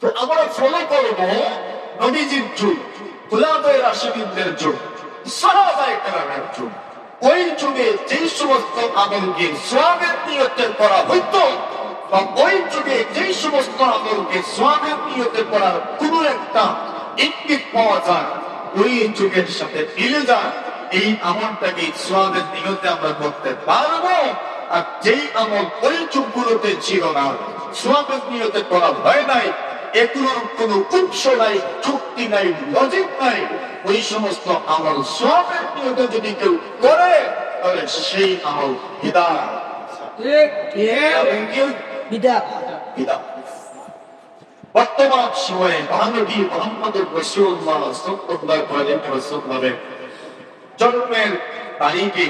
তো আমরা ফলো করব নবীজির যুগ, খুলাফায়ে রাশিদিনদের যুগ, সাহাবায়ে কেরামের যুগ। ওই যুগে যে সমস্ত আমলকে সওয়াবের নিয়তে করা হইতো, বা ওই যুগে যে সমস্ত আমলকে সওয়াবের নিয়তে করার কোন একটা ইঙ্গিত পাওয়া যায়, ওই যুগের সাথে মিলে যায়, এই আমলটাকে সওয়াবের নিয়তে আমরা করতে পারবো। আর যেই আমল ওই যুগগুলোতে ছিল না, সওয়াবের নিয়তে করা হয় নাই, এগুলোর কোনো উৎস নাই, যুক্তি নাই, লজিক নাই, ওই সমস্ত আমল সওয়াবের নিয়তে যদি কেউ করে, তাহলে সেই আমল বিদআত। বর্তমান সময়ে মহানবী মুহাম্মদুর রাসূলুল্লাহ সাল্লাল্লাহু আলাইহি ওয়াসাল্লামের জন্মের তারিখে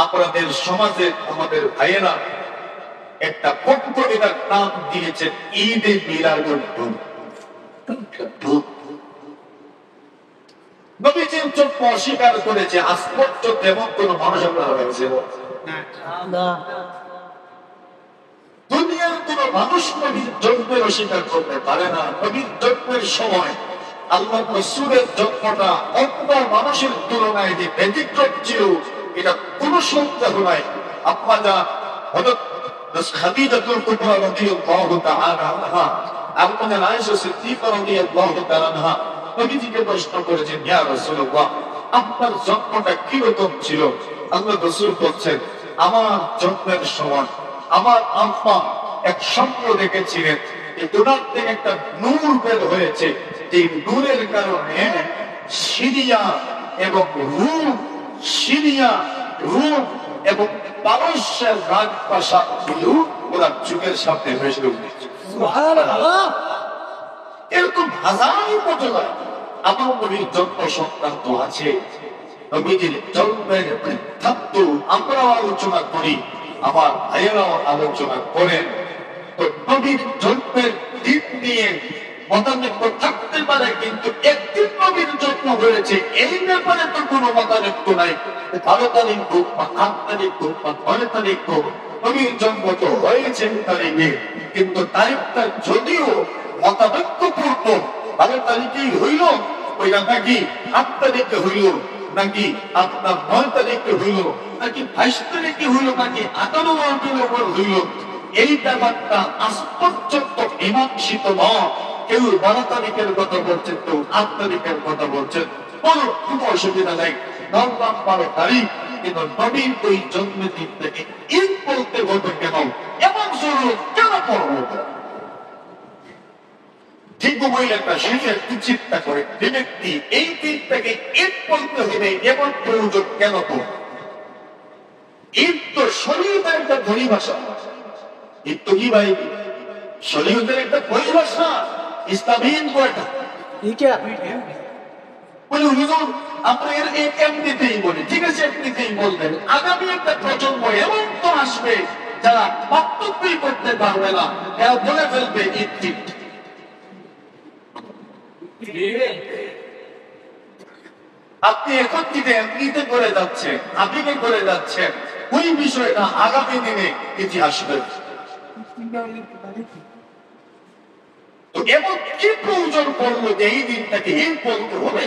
আপনাদের সমাজে আমাদের ভাইয়েরা একটা পরিবার নাম দিয়েছেন ঈদে মিলাদুন নবী। নবীজির জন্ম অস্বীকার করেছে আজ পর্যন্ত এমন কোন মানুষ আপনারা হয়েছে না। দুনিয়ার কোন মানুষ নবীর জন্মের অস্বীকার করতে পারে না। নবীর জন্মের সময় আল্লাহ রাসূলের জন্মটা অন্য মানুষের তুলনায় যে ব্যতিক্রম ছিল, এটা কোন সন্দেহ নাই। আপনারা হযরত খাদিজাতুল কুবরা রাদিয়াল্লাহু তাআলা আনহা, আপনাদের আয়েশা সিদ্দিকা রাদিয়াল্লাহু তাআলা আনহা নবীজিকে প্রশ্ন করেছেন, ইয়া রাসূলুল্লাহ, আপনার জন্মটা কি রকম ছিল? আল্লাহ রাসূল বলছেন, আমার জন্মের সময় আমার আম্মা এক স্বপ্ন দেখেছিলেন, এই দুনিয়া থেকে একটা নূর বের হয়েছে, যে নূরের কারণে সিরিয়া এবং এবং পারস্যের রাজপ্রাসাদগুলো ওরা যুগের সাথে ভেসে উঠেছে। সুবহানাল্লাহ। এরকম হাজার ঘটনা আমার নবীর জন্ম সংক্রান্ত আছে। নবীজির জন্মের বৃত্তান্ত আমরাও আলোচনা করি, আমার ভাইয়েরাও আলোচনা করেন। তো নবীর জন্মের দিন নিয়ে মতানৈক্য থাকতে পারে, কিন্তু একদিন নবীর জন্ম হয়েছে এই ব্যাপারে তো কোনো মতানৈক্য নাই। 12 তারিখ হোক বা 8 তারিখ হোক বা 9 তারিখ হোক, নবীর জন্ম তো হয়েছে তারিখে, কিন্তু তারিখটা যদিও মতানৈক্যপূর্ণ, 12 তারিখেই হইল, ওইটা নাকি 8 তারিখে হইল, নাকি আপনার 9 তারিখে হইল, নাকি 22 তারিখে হইল, নাকি 18 হইল, এই ব্যাপারটা আজ পর্যন্ত মীমাংসিত নয়। কেউ 12 তারিখের কথা বলছেন, কেউ 8 তারিখের কথা বলছেন, কোনো অসুবিধা নাই। 12 তারিখ, কিন্তু নবীর ওই জন্মদিন থেকে ঈদ বলতে হবে কেন? এমন জরুরত কেন পড়বো? ঠিক মহিলাটা সেটা একটু চিন্তা করে, যে ব্যক্তি এই দিন থেকে ঈদ বলতে হবে এমন প্রয়োজন কেন? তো ঈদ তো শরীয়তের একটা পরিভাষা। ঈদ তো কি ভাই? শরীয়তের একটা পরিভাষা, ইসলামীন কয়টা? বলে হুজুর আমরা এমনিতেই বলি, ঠিক আছে এমনিতেই বলবেন। আগামী একটা প্রজন্ম এমন তো আসবে যারা পার্থক্যই করতে পারবে না, এরা বলে ফেলবে ঈদ ঠিক। আপনি এখন থেকে এমনিতে করে যাচ্ছেন, আবেগে করে যাচ্ছেন, ওই বিষয়টা আগামী দিনে ইতিহাস হবে। তো এমন কি প্রয়োজন পড়লো যে এই দিনটাকে ঈদ বলতে হবে?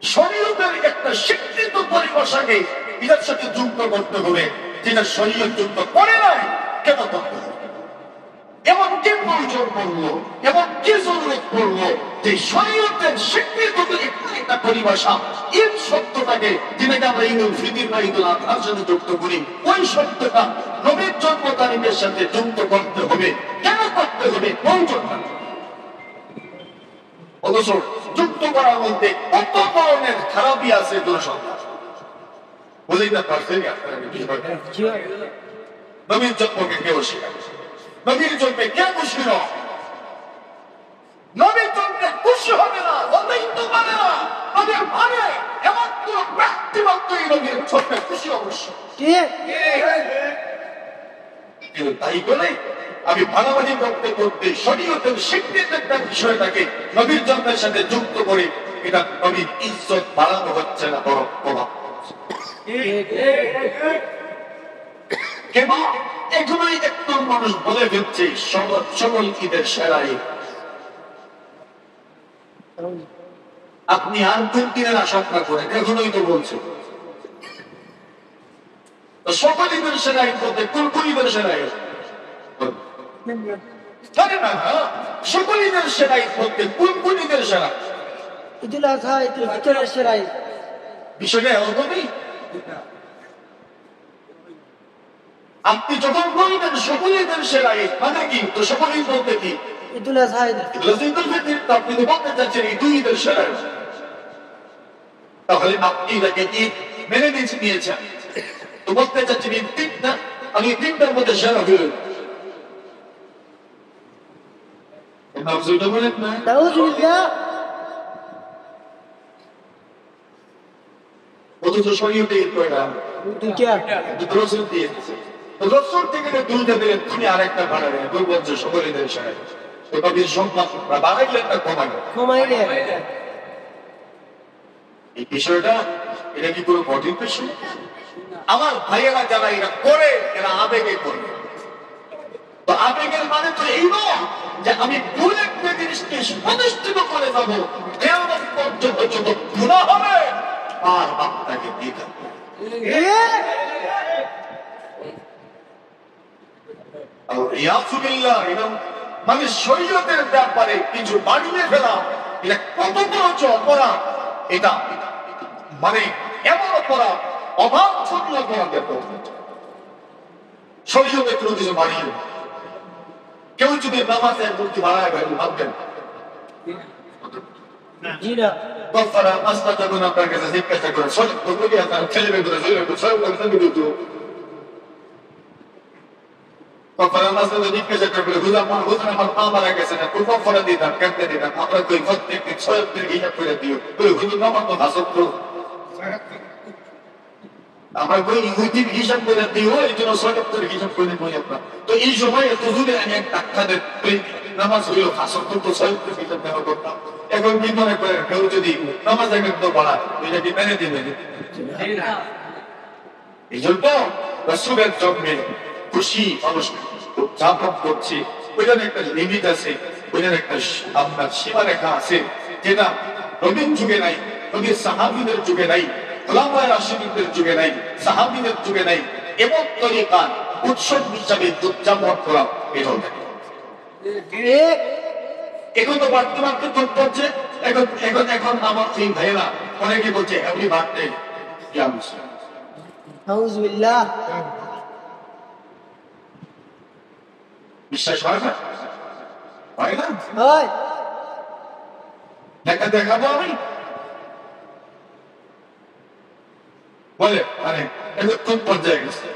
শরীয়তের একটা স্বীকৃত পরিভাষাকে এটার সাথে যুক্ত করতে হবে, যেটা শরীয়ত যুক্ত করে নাই, কেন করতে হবে? এমন কি প্রয়োজন পড়লো, এমন কি জরুরত পড়লো যে শরীয়তের স্বীকৃত একটা পরিভাষা ঈদ শব্দটাকে, যেটাকে আমরা ঈদুল ফিতর বা ঈদুল আজহার সাথে যুক্ত করি, ওই শব্দটা নবীর জন্ম তারিখের সাথে যুক্ত করতে হবে? কেন করতে হবে? প্রয়োজনটা অথচ যুক্ত করার মধ্যে কত ধরনের খারাপই আছে, দুঃসংবাদ বুঝতে পারছেন? নবীর জন্মকে কেউ স্বীকার, নবীর জন্মে কে খুশি নয়? নবীর জন্মে খুশি হবে না, হতেই তো পারে না। নবীর মানে এমন কোন ব্যক্তি মাত্রই নবীর জন্মে খুশি অবশ্য। তাই বলে আমি ভাগাভাগি করতে করতে শরীয়তের স্বীকৃত একটা বিষয়টাকে নবীর জন্মের সাথে যুক্ত করে, এটা নবীর ইজ্জত বাড়ানো হচ্ছে না, বরং কমা। কেন এখনোই একজন মানুষ বলে ফেলছে সকল ঈদের সেরা ঈদ। আপনি আর কোন দিনের আশঙ্কা করেন? এখনোই তো বলছে সকল ঈদের সেরা ঈদ বলতে কোন কোন ঈদের সেরা ঈদ? সকল ঈদের সেরা ঈদ বলতে কোন কোন ঈদের সেরা? ঈদুল আজহা, ঈদুল ফিতরের সেরা ঈদ। বিষয়টা এরকমই। আপনি যখন বলবেন সকল ঈদের সেরা ঈদ মানে কি, তো সকল ঈদ বলতে কি? ঈদুল আজহা, ঈদুল ফিতর। আপনি তো বলতে চাচ্ছেন এই দুই ঈদের সেরা ঈদ, তাহলে আপনি এটাকে ঈদ মেনে নিয়েছেন, তো বলতে চাচ্ছেন এই তিনটা, আমি তিনটার মধ্যে সেরা হইল। বলেন না নাউজুবিল্লাহ। অথচ শরীয়তে ঈদ করে না, দুইটা রসুল দিয়ে দিচ্ছে। রসুল থেকে দুইটা দিলেন, তুমি আরেকটা বাড়াবেন, দুই বলছে সকল ঈদের সেরা ঈদ। তো কবির সংখ্যা বাড়াইলেন না কমাইলে? এই বিষয়টা, এটা কি কোনো কঠিন বিষয়? আমার ভাইয়েরা যারা এরা করে, এরা আবেগে করবে। তো আবেগের মানে তো এই নয় যে আমি ভুল একটা জিনিসকে প্রতিষ্ঠিত করে যাবো, কেমন পর্যন্ত যত গুনাহ হবে আর আপনাকে দিয়ে থাকবো। মানে শরীয়তের ব্যাপারে কিছু বাড়িয়ে ফেলা, এটা কত বড় অপরাধ! এটা মানে এমন অপরাধ, অবাঞ্ছনীয় অপরাধ। শরীয়তে কোনো কিছু বাড়িয়ে, কেউ যদি নামাজের মূর্তি বাড়ায় ভাববেন আপনার কাছে জিজ্ঞাসা করে ছেলে জিজ্ঞাসা করবে, আমার পা মারা গেছে না, কোন ফরা দিতাম, কেমনে দিতাম, আমরা কই প্রত্যেককে ছয়ের হিসাব করে দিও, হুজুর আমার তো হাসত, আমরা কই ইহুদির হিসাব করে দিও, এই জন্য ছয়ের হিসাব করে বই আপনার। তো এই সময় এত দূরে আমি এক ডাক্তারের নামাজ হইল হাসত তো ছয়ের হিসাব দেওয়া করতাম। এখন কি মনে করেন, কেউ যদি নামাজ একদম বাড়ায়, এটা কি মেনে দিবে? এই জন্য রসুলের জন্মে খুশি মানুষ উদযাপন করছি, ওইটার একটা লিমিট আছে, ওইটার একটা আপনার সীমারেখা আছে, যেটা নবীন যুগে নাই, নবীর সাহাবীদের যুগে নাই, ওলামায়ে রাশিদুদের যুগে নাই, সাহাবীদের যুগে নাই। এবং তরিকা উৎসব হিসাবে উদযাপন করা এটা এখন তো বাড়তে বাড়তে যোগ করছে। এখন আমার এই ভাইয়েরা অনেকে বলছে হ্যাপি বার্থডে। নাউজুবিল্লাহ। বিশ্বাস হয় না? হয় না? হয়। দেখাবো আমি, বলে মানে কোন পর্যায়ে গেছে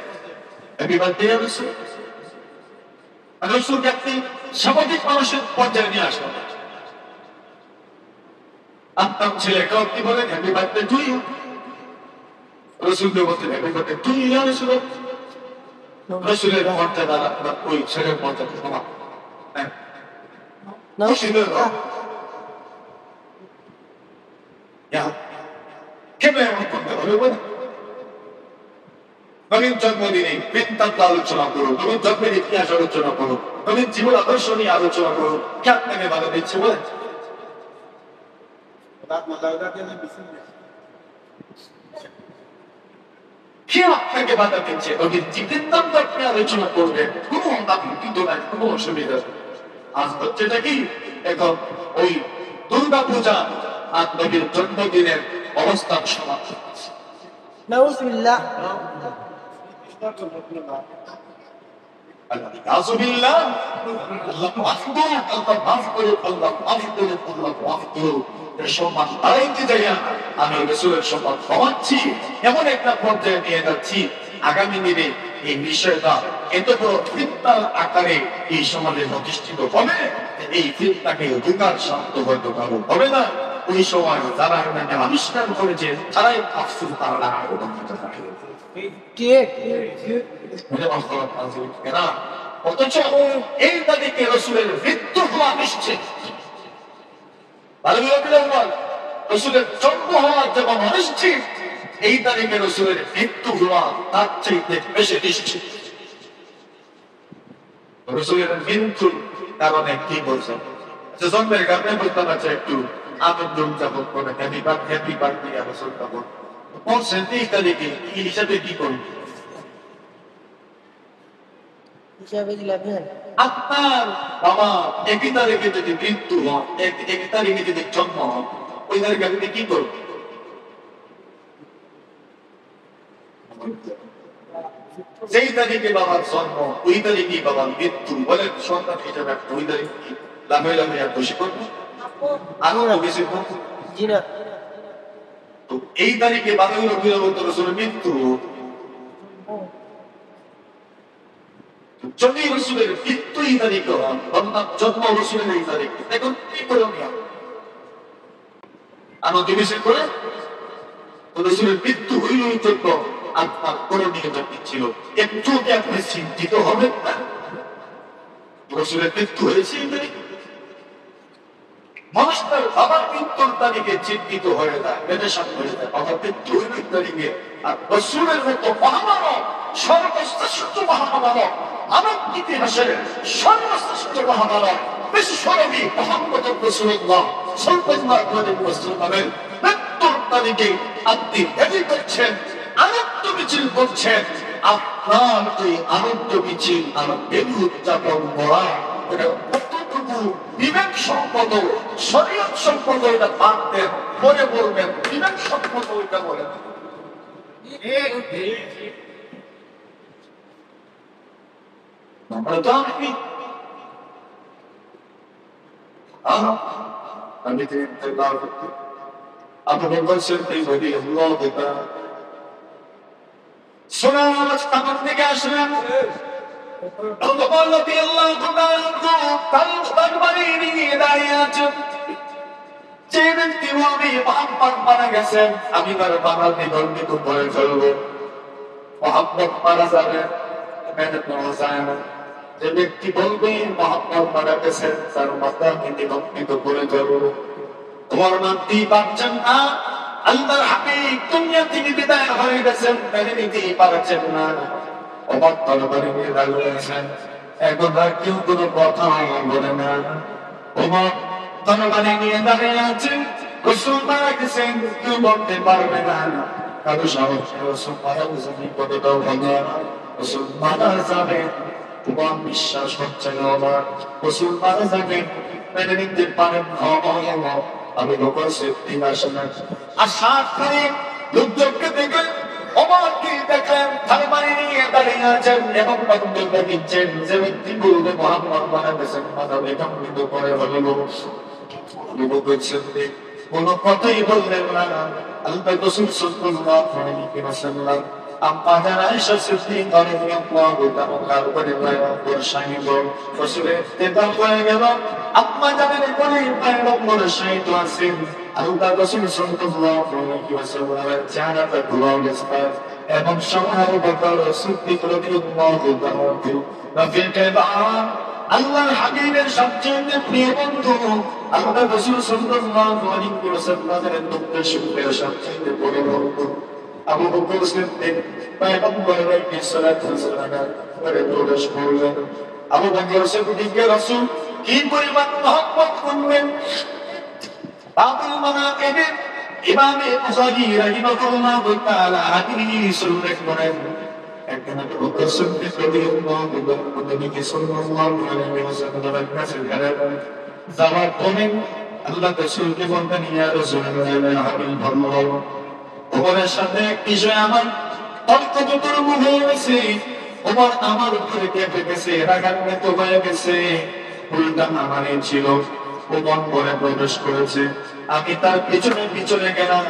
হ্যাপি বার্থডে রসুলকে আপনি স্বাভাবিক মানুষের পর্যায়ে নিয়ে আসবেন। আপনার ছেলেকেও আপনি বলেন হ্যাপি বার্থডে টু ইউ, রসুলকে বলতেন হ্যাপি বার্থডে টু ইউ। রসুলের মর্যাদা আপনার ওই ছেলের মর্যাদা সমান। কেন এমন করতে হবে বলে? নবীন জন্মদিনে বৃত্তান্ত আলোচনা করুন, নবীন জন্মের ইতিহাস আলোচনা করুন, নবীন জীবন আদর্শ নিয়ে আলোচনা করুন। কে আপনাকে বাধা দিচ্ছে বলেন? কে আপনাকে বাধা দিচ্ছে? নবীন জীবৃত্তান্ত আপনি আলোচনা করবেন, কোনো কিন্তু নাই, কোনো অসুবিধা। আজ হচ্ছেটা কি, এখন ওই দুর্গা পূজা আর নবীর জন্মদিনের অবস্থান সমান। নাউজুবিল্লাহ। আমি রসুলের সম্মান পাচ্ছি, এমন একটা পর্যায়ে নিয়ে যাচ্ছি, আগামী দিনে এই বিষয়টা এত বড় ফিতনার আকারে এই সমাজে প্রতিষ্ঠিত হবে, এই ফিতনাকে অধিকার শান্ত হয়তো কারো হবে না। ওই সময় যারা এটাকে আবিষ্কার করেছে তারাই আফসোস, তারা অথচ এই তারিখে রসুলের মৃত্যু হওয়া নিশ্চিত, রসুলের জন্ম হওয়া যেমন অনিশ্চিত, এই তারিখে রসুলের মৃত্যু হওয়া তার চাইতে বেশি নিশ্চিত। রসুলের মৃত্যুর কারণে কি বলছেন? আচ্ছা, জন্মের কারণে বলতে পারছে একটু আনন্দ উদযাপন করে, হ্যাপি বার্থডে রসুল তখন বলছেন 23 তারিখে এই হিসাবে কি করবে? হিসাবে দিলেন আপনার বাবা 1 তারিখে যদি মৃত্যু হয়, 1 তারিখে যদি জন্ম হয়, ওই তারিখে আপনি কি করবেন? যেই তারিখে বাবার জন্ম ওই তারিখে বাবার মৃত্যু, বলে সন্তান হিসাবে আপনি ওই তারিখে কি লাভে লাভে আর খুশি করবেন? আরো বেশি করবেন? জি না। তো এই তারিখে 12 রবিউল রসুলের মৃত্যু, যদি রসুলের মৃত্যু এই তারিখে হয়, অর্থাৎ জন্ম রসুলের এই তারিখে, দেখুন কি করণীয় আনন্দ বেশি করে। রসুলের মৃত্যু হইলেই জন্য আপনার করণীয় কি ছিল? একটু কি আপনি চিন্তিত হবেন না? রসুলের মৃত্যু হয়েছে এই তারিখে। মানুষ তার বাবার মৃত্যুর তারিখে চিন্তিত হয়ে যায়, পেরেশান হয়ে যায়, বাবার মৃত্যু হইল এই তারিখে। আর রসুলের মতো মহামানব, সর্বশ্রেষ্ঠ মহামানব, মানব ইতিহাসের সর্বশ্রেষ্ঠ মহামানব বিশ্বনবী মুহাম্মদ রাসূলুল্লাহ সাল্লাল্লাহু আলাইহি ওয়াসাল্লামের মৃত্যুর তারিখে আপনি হেঁটে করছেন, আনন্দ মিছিল করছেন। আপনার এই আনন্দ মিছিল আনন্দ উদযাপন করা এটা কতটুকু বিবেক সম্পদ, শরীয়ত সম্পদ এটা মানতেন, পরে বলবেন বিবেক সম্পদ ওইটা বলেন। আমরা তো আমি আপনি বলছেন এই বলি আল্লাহ দেখা শোনা আওয়াজ কামন থেকে আসলেন। আমি তার বাংলা নিবন্ধিত করে ফেলবো, মোহাম্মদ মারা যাবে, মেহনত নেওয়া যায় না। যে ব্যক্তি বলবে মোহাম্মদ মারা গেছেন, তার মাথা আমি নিবন্ধিত করে ফেলবো। তোমার মানতেই পারছেন না, আল্লাহর হাবিব দুনিয়া থেকে বিদায় হয়ে গেছেন, মেনে নিতেই পারছেন না। অবাক তরবারি নিয়ে দাঁড়িয়েছেন, এখন আর কেউ কোনো কথা বলে না। অবাক তরবারি নিয়ে দাঁড়িয়ে আছেন, রাসূল মারা গেছেন, কেউ বলতে পারবে না। কারো সাহস রাসূল মারা গেছেন কতটাও ভালো, রাসূল মারা যাবে তোমার বিশ্বাস হচ্ছে না, আমার রাসূল মারা যাবে মেনে নিতে পারেন না। আমি লোকের দিন আসেন আশা করে লোকজনকে দেখে অবাককে দেখলেন, তরবারি নিয়ে দাঁড়িয়ে আছেন এবং বক্তব্য দিচ্ছেন। যে ব্যক্তি বলবে মুহাম্মদ মারা গেছেন, মাথা বিকম্পিত করে হলো কোনো কথাই বললেন না। আল্লাহ রাসূল সাল্লাল্লাহু আলাইহি ওয়াসাল্লাম আম্মা জান আয়েশা সিদ্দিকা রাদিয়াল্লাহু তাআলা বর্ষাইব রাসূলের ইন্তেকাল হয়ে গেল। আম্মা জানের কোলে পয়গম্বর শহীদ আছেন। আল্লাহ রাসূল সাল্লাল্লাহু আলাইহি ওয়াসাল্লামের জানাজা পড়ালেন এবং সবাই বকর সিদ্দিক রাদিয়াল্লাহু তাআলা রাফিকে বাম আল্লাহর হাবিবের সবচেয়ে প্রিয় বন্ধু আল্লাহ রাসূল সাল্লাল্লাহু আলাইহি ওয়াসাল্লামের দুঃখের সুখের সবচেয়ে বড় বন্ধু আবু বকর সিদ্দিক পয়গম্বরের সাল্লাল্লাহু আলাইহি ওয়াসাল্লামের ঘরে প্রবেশ করলেন। আবু বকর সিদ্দিককে রাসূল কি পরিমাণ মহব্বত করলেন। বাবুল মানাকিবে ইমামে বুখারী রাহিমাহুল্লাহু তাআলা হাদিস উল্লেখ করেন, একদিন আবু বকর সিদ্দিক রাদিয়াল্লাহু তাআলা নবীকে সাল্লাল্লাহু আলাইহি ওয়াসাল্লামের কাছে গেলেন। যাওয়ার পরে আল্লাহ রাসূলকে বললেন, ইয়া রাসূলুল্লাহ হাবিবাল্লাহ, ওমরের সাথে এক বিষয় আমার তর্ক বিতর্ক হয়ে গেছে। ওমর আমার উপরে কেঁপে গেছে, রাগান্বিত হয়ে গেছে। উল্টা আমারই ছিল, ওমর ঘরে প্রবেশ করেছে, আমি তার পিছনে পিছনে গেলাম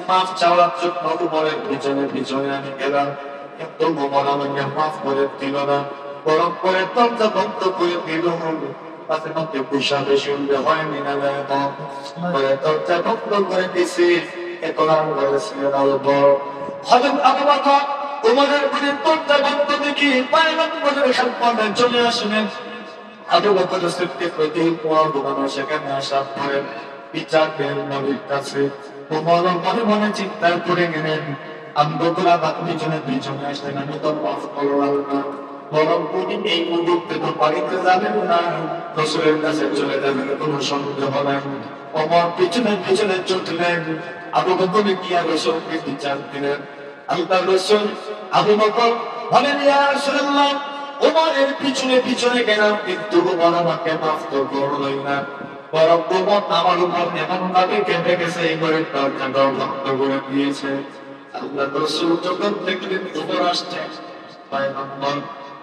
মাফ চাওয়ার জন্য। ওমরের পিছনে পিছনে আমি গেলাম, কিন্তু ওমর আমাকে মাফ করে দিল না, বরং করে দরজা বন্ধ করে দিল। মাঝে মধ্যে পোশাকে শুনতে হয়নি না, দরজা বন্ধ করে দিছি। এখন আমরা হযরত আবু বকর ওমরের ঘরে দরজা বন্ধ দেখে পয়গম্বরের সামনে চলে আসলেন। আবু বকর সিদ্দিক রাদিয়াল্লাহু তাআলা সেখানে আসার পরে বিচার পেলেন নবীর কাছে। ওমর মনে মনে চিন্তা করে গেলেন, আমি বকরা বাকি পিছনে পিছনে আসলেন, আমি তো মাফ করলাম না। বরং উনি এই মুহূর্তে তো বাড়িতে যাবেন না, রাসূলের কাছে চলে যাবেন, কোনো সন্দেহ হবে না। ওমর পিছনে পিছনে চললেন, আবু বকর গিয়া রাসূলকে বিচার দিলেন। আল্লাহর রাসূল আবু বকর বলেন, ইয়া রাসূলুল্লাহ, ওমরের পিছনে পিছনে গেলাম, কিন্তু ওমর আমাকে মাফ তো করলই না, বরং ওমর আমার উপর এমন ভাবে কেঁপে গেছে, এই ঘরের দরজাটাও বন্ধ করে দিয়েছে। আল্লাহর রাসূল যখন দেখলেন ওমর আসছে, পয়গম্বর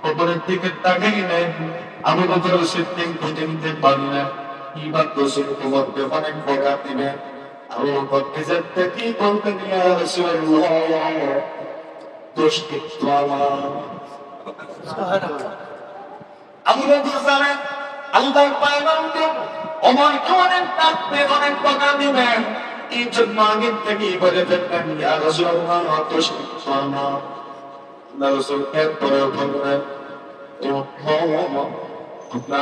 ওপরের দিকে তাকাইলেন, আবু বকর সিদ্দিক বুঝে নিতে পারলেন এবার রাসূল ওমরকে অনেক বকা দিলেন। আবু বকর নিজের থেকেই বলতেন, ইয়া রাসূলুল্লাহ, দোষ কিন্তু আমার। আবু বকর জানেন আল্লাহর পয়গম্বর ওমরকে অনেক ডাকবে, অনেক বকা দিবেন, এই জন্য আগে থেকেই বলে ফেললেন, ইয়া রাসূলুল্লাহ, দোষ কিন্তু আমার। আল্লাহর রাসূল এরপরেও বললেন,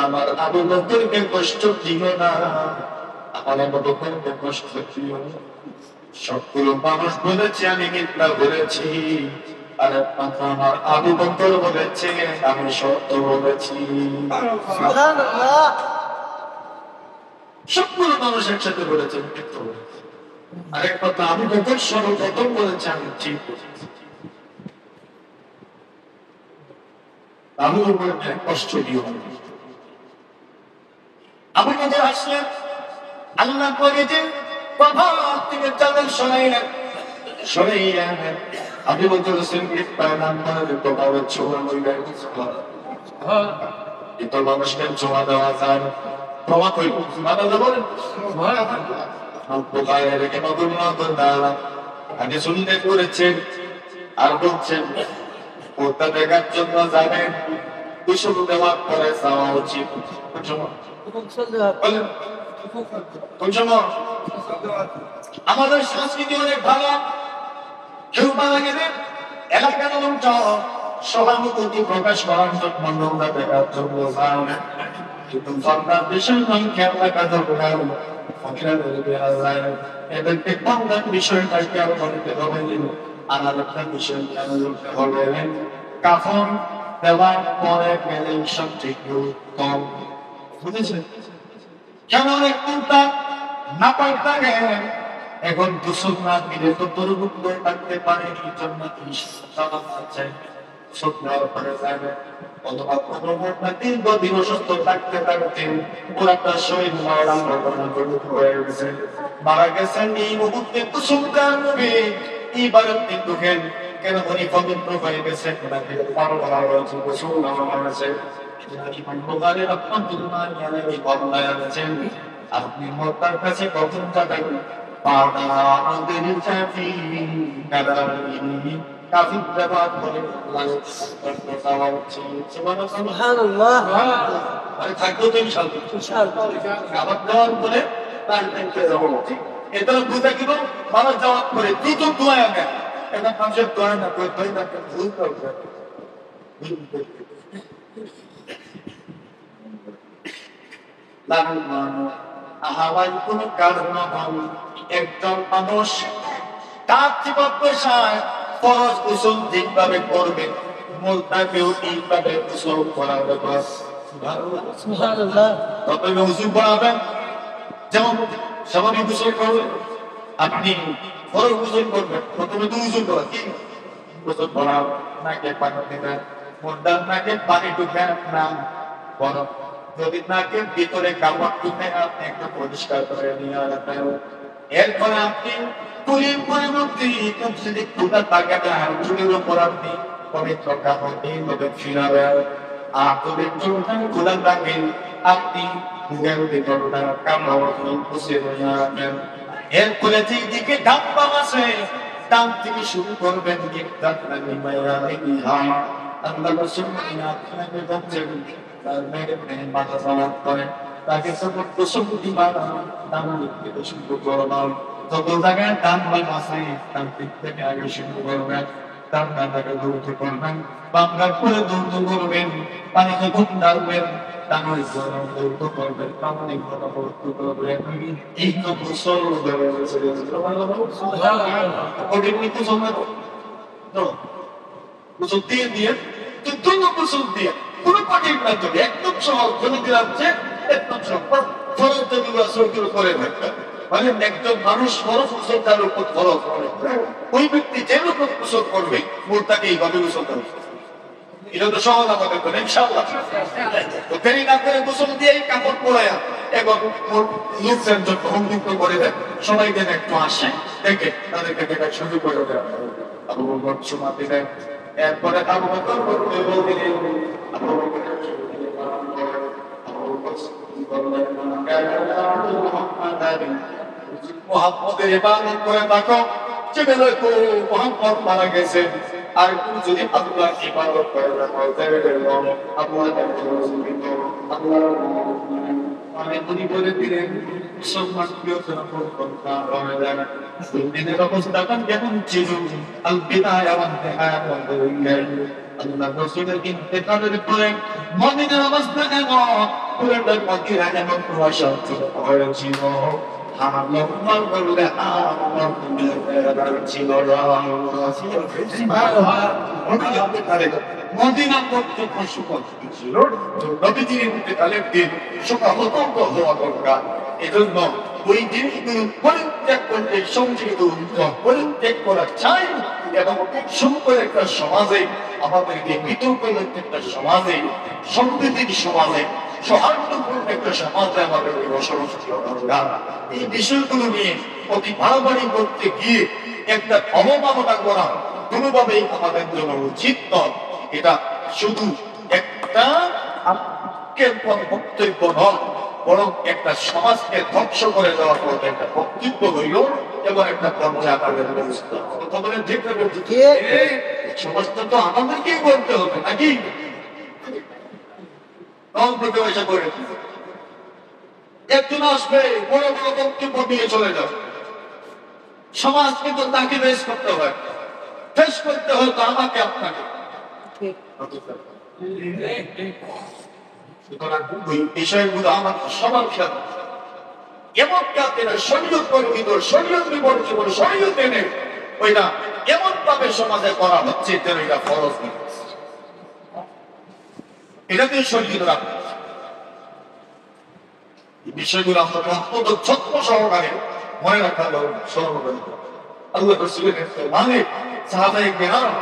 আমার আবু বকরকে কষ্ট দিও না, আমার আবু বকরকে কষ্ট দিও না। সবগুলো মানুষ বলেছে আমি মিথ্যা বলেছি, আর একমাত্র আমার আবু বকর বলেছে আমি সত্য বলেছি। সুবহানাল্লাহ। সবগুলো মানুষ একসাথে বলেছে মিথ্যা বলেছে, আর একমাত্র আবু বকর সর্বপ্রথম বলেছে আমি ঠিক বলেছি। আবু বকরকে কষ্ট দিও না। আবু বকর আসলেন, আল্লাহ করে যে কথা থেকে তাদের শোনাইলেন, শোনাইলেন আবু বকর সিদ্দিক পয়গম্বরের কথা ছোঁয়া হইলেন। কিন্তু মানুষকে ছোঁয়া দেওয়া যায় না, ক্ষমা করিব মানা দেবেন বুখারীর রেখে নতুন নতুন দাঁড়া আগে শুনতে করেছেন, আর বলছেন ওটা দেখার জন্য যাবেন, কুশল দেওয়ার পরে যাওয়া উচিত। আমাদের সংস্কৃতি অনেক ভালো, কেউ মারা গেলে এলাকার লোকজন সহানুভূতি প্রকাশ করার জন্য নোংরা দেখার জন্য যায়, কিন্তু সরকার দেশের নয় খেয়াল রাখা দরকার, এদেরকে বাংলার বিষয়টা খেয়াল করতে হবে। আর একটা বিষয় খেয়াল করতে হবে, কাফন দেওয়ার পরে গেলে সব ঠিক কম বুঝেছে, কেন অনেক চিন্তা না পাইতে গেলে এখন দুশো না দিলে তো দুর্ভুক্ত থাকতে পারে, এই জন্য আছে সত্যার পরে যাবে, অথবা কোনো ঘটনা দীর্ঘদিন অসুস্থ থাকতে থাকতে পুরাটা শরীর হয়ে গেছে, মারা গেছেন এই মুহূর্তে কুসুম কানবে, এইবার আপনি দুঃখেন কেন উনি পবিত্র হয়ে গেছেন, ওনাকে পারো করা হয়েছে কুসুম নামা হয়েছে। আপনি মোতার কাছে কখন যাবেন, সুবহানাল্লাহ। থাকলেও তো ইনশাআল্লাহ খাবার দাবার করে এটা বুঝা দিব, মানুষ যাওয়ার পরে দ্রুত দোয়া আগে, এটা মানুষের দোয়া না করে দোয়া না ভুল করবে। একজন মানুষ তার জীবন পেশায় ফরজ গোসল ঠিকভাবে করবে, মূলটাকেও ঠিকভাবে গোসল করাবে। সুবহানাল্লাহ। তবে গোসল করাবেন যেমন স্বাভাবিক গোসল করবেন, আপনি ফরজ গোসল করবেন, প্রথমে তো গোসল করা কি গোসল করা, নাকে পানি দেবেন, মুন্ডার নাকে পানি ঢুকে না, বরং যদি নাকের ভিতরে কাপড় ঢুকে আপনি একটু পরিষ্কার করে নিয়ে আসবেন। এরপরে আপনি পুরীর পরিবর্তে যদি ক্ষুদা থাকে না, চুলের উপর আপনি পবিত্র কাপড় দিয়ে তবে ফিরাবেন, আর যদি ক্ষুদা থাকে আপনি মুখের ভিতরটা কামড় খুশি হয়ে আসবেন। এরপরে যেদিকে ডান বাম আছে ডান থেকে শুরু করবেন, আল্লাহ রাসূল আপনাকে বলছেন তার মেরে মাথা সালাত করেন, তাকে সমস্ত শক্তি বাড়ান, ডান দিক থেকে শুরু করবেন, যত জায়গায় ডান বাম আছে ডান দিক থেকে আগে শুরু করবেন, ডান ডানটাকে দ্রুত করবেন, বাম ডান করে দ্রুত করবেন, পানিতে খুব ডালবেন, ডান গরম দ্রুত করবেন, পানি গরম দ্রুত করবেন। এই তো গোসল হয়ে গেছে। সুবহানাল্লাহ। ওটা কি গোসল না? গোসল দিয়ে তো দুটো গোসল দিয়ে কোনো কঠিন না চলে একদম সহজ বলে দিলাম যে একদম সহজ ফরজ যদি গোসল করে থাকবে মানে একজন মানুষ ফরজ গোসল তার উপর ফরজ করে ওই ব্যক্তি যেরকম গোসল করবে মোট তাকে এইভাবে গোসল করবে এটা তো সহজ আমাদের করে ইনশাআল্লাহ তো দেরি না করে গোসল দিয়ে কাপড় পরায়া এবং লোকজন যখন সংযুক্ত করে দেয় সবাই যেন একটু আসে দেখে তাদেরকে দেখা শুরু করে দেয় আবু বকর সময় দিলেন এরপরে আবু বকর বলতে বললেন আবু বকর মুহাম্মদের ইবাদত করে থাকো যেগুলো তো মুহাম্মদ মারা গেছে আর তুমি যদি আল্লাহ ইবাদত করে রাখো আল্লাহ মানে উনি বলে দিলেন মুসলমান প্রিয় দিনের অবস্থাটা কেমন ছিল আল বিদায় এবং আল্লাহ রাসূলের ইন্তেকালের পরে মদিনার অবস্থা এমন পুরোটা মদিনা এমন কুয়াশা ছিল মদিনা পর্যন্ত শুকল ছিল নবীজির ইন্তেকালের দিন সকাল অত্যন্ত হওয়া দরকার এজন্য ওই জিনিসগুলো পরিত্যাগ করতে সংযুক্ত পরিত্যাগ করা চাই এবং খুব সুন্দর একটা সমাজে আমাদেরকে বিতর্ক একটা সমাজে সম্প্রীতির সমাজে সৌহার্দ্যপূর্ণ একটা সমাজে আমাদেরকে বসবাস করা দরকার এই বিষয়গুলো নিয়ে অতি বাড়াবাড়ি করতে গিয়ে একটা অবমাননা করা কোনোভাবেই আমাদের জন্য উচিত নয় এটা শুধু একটা বক্তব্য নয় বরং একটা সমাজকে ধ্বংস করে দেওয়ার মতো একটা বক্তব্য হইল এবং একটা পর্যায়ে আকারের ব্যবস্থা কথা বলেন ঠিক না সমাজটা তো আমাদেরকেই করতে হবে নাকি পয়সা করে একজন আসবে বড় বড় বক্তব্য নিয়ে চলে যাবে সমাজকে তো তাকে ফেস করতে হয় ফেস করতে হয় তো আমাকে আপনাকে বিষয়গুলো আমার সবার খেয়াল এমন কাতেরা শরীয়ত পরিহিত শরীয়ত বিবর্জিত শরীয়ত এনে ওইটা এমন ভাবে সমাজে করা হচ্ছে যেন এটা ফরজ নেই এটাকে শরীয়ত রাখতে এই বিষয়গুলো আমরা অত্যন্ত যত্ন সহকারে মনে রাখা সর্বদাই আল্লাহ রাসূলের মানে সাহাবায়ে কেরাম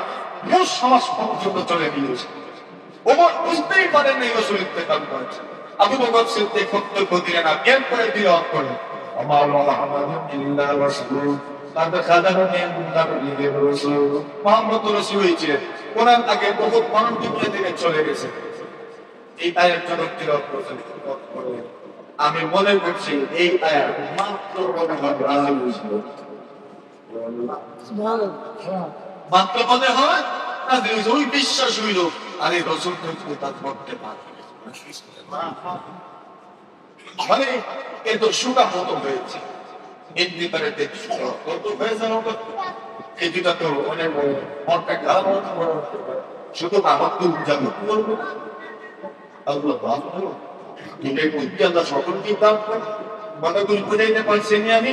পুরো সমাজ পর্যন্ত চলে গিয়েছে ওমর বুঝতেই পারেন না রাসূল ইন্তেকাল করেছে আবু বকর সিদ্দিক বক্তব্য দিলেন না এরপরে বিরোধ করে আমার মুহাম্মাদুন ইল্লা রাসূল তাতে খাদানো নিয়ে মুতাবিদের রাসূল মুহাম্মদ রাসূল হয়েছে কোরআন তাকে বহুত মানুষ দুনিয়া থেকে চলে গেছে এই আয়াত জন্য বিরোধ করেছে আমি মনে করছি এই আয়াত মাত্র মাত্র মনে হয় তাদের ওই বিশ্বাস হইল আরে রসুল তার করতে পারে মানে এত সুখা মতো হয়েছে এমনি করে কত হয়েছে এই দুটা তো অনেক মনটা খারাপ শুধু আমার তো উদ্যান করবো আল্লাহ ভালো সকলকে মনে করি বুঝাইতে পারছি আমি